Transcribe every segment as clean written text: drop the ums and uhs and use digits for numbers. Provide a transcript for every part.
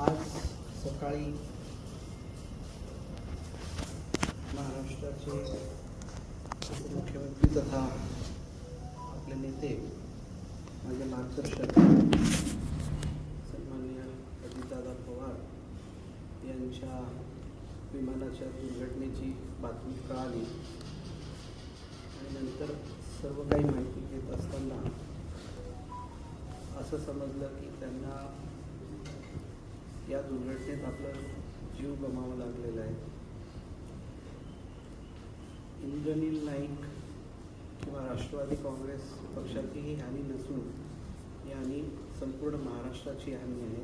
आज सकाळी महाराष्ट्राचे उपमुख्यमंत्री तथा आपले नेते माझे मार्गदर्शक सन्माननीय अजितदादा पवार यांच्या विमानाच्या दुर्घटनेची बातमी कळाली आणि नंतर सर्व काही माहिती घेत असताना असं समजलं की त्यांना या दुर्घटनेत आपला जीव गमावा लागलेला आहे. इंद्रनील नाईक किंवा राष्ट्रवादी काँग्रेस पक्षाची ही हानी नसून ही हानी संपूर्ण महाराष्ट्राची हानी आहे.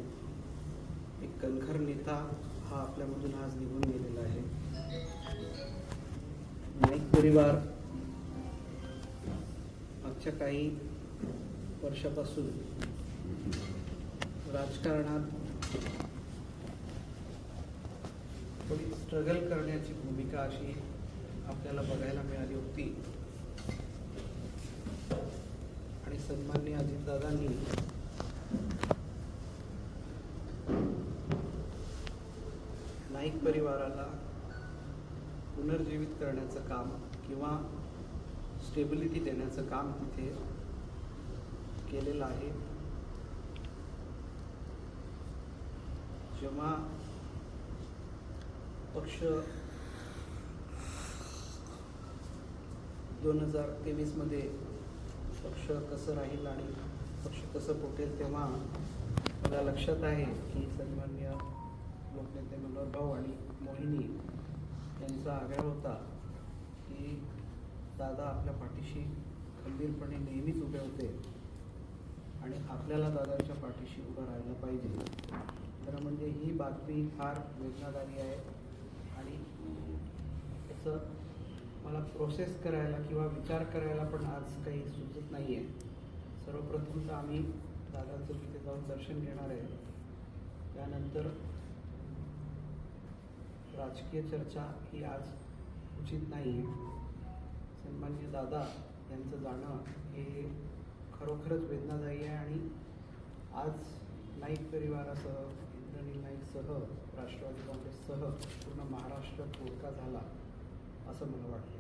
एक कणखर नेता हा आपल्यामधून आज निघून गेलेला आहे. नाईक परिवार मागच्या काही वर्षापासून राजकारणात थोडी स्ट्रगल करण्याची भूमिका अशी आपल्याला बघायला मिळाली होती आणि सन्माननीय अजितदादांनी नाईक परिवाराला पुनर्जीवित करण्याचं काम किंवा स्टेबिलिटी देण्याचं काम तिथे केलेलं आहे. जेव्हा पक्ष 2023 पक्ष कसं राहील आणि पक्ष कसं फुटेल तेव्हा मला लक्षात आहे की सन्माननीय लोकनेते मनोहर भाऊ आणि मोहिनी यांचा आग्रह होता की दादा आपल्या पाठीशी खंबीरपणे नेहमीच उभे होते आणि आपल्याला दादांच्या पाठीशी उभं राहायला पाहिजे. खरं म्हणजे ही बातमी फार वेदनादायी आहे आणि त्याचं मला प्रोसेस करायला किंवा विचार करायला पण आज काही सुचत नाही आहे. सर्वप्रथम तर आम्ही दादांचं तिथे जाऊन दर्शन घेणार आहे. त्यानंतर राजकीय चर्चा ही आज उचित नाही. सन्माननीय दादा यांचं जाणं हे खरोखरच वेदनादायी आहे आणि आज नाईक परिवारासह इंद्रनील नाईकसह राष्ट्रवादी काँग्रेससह पूर्ण महाराष्ट्र तोडका झाला असं मला वाटतं.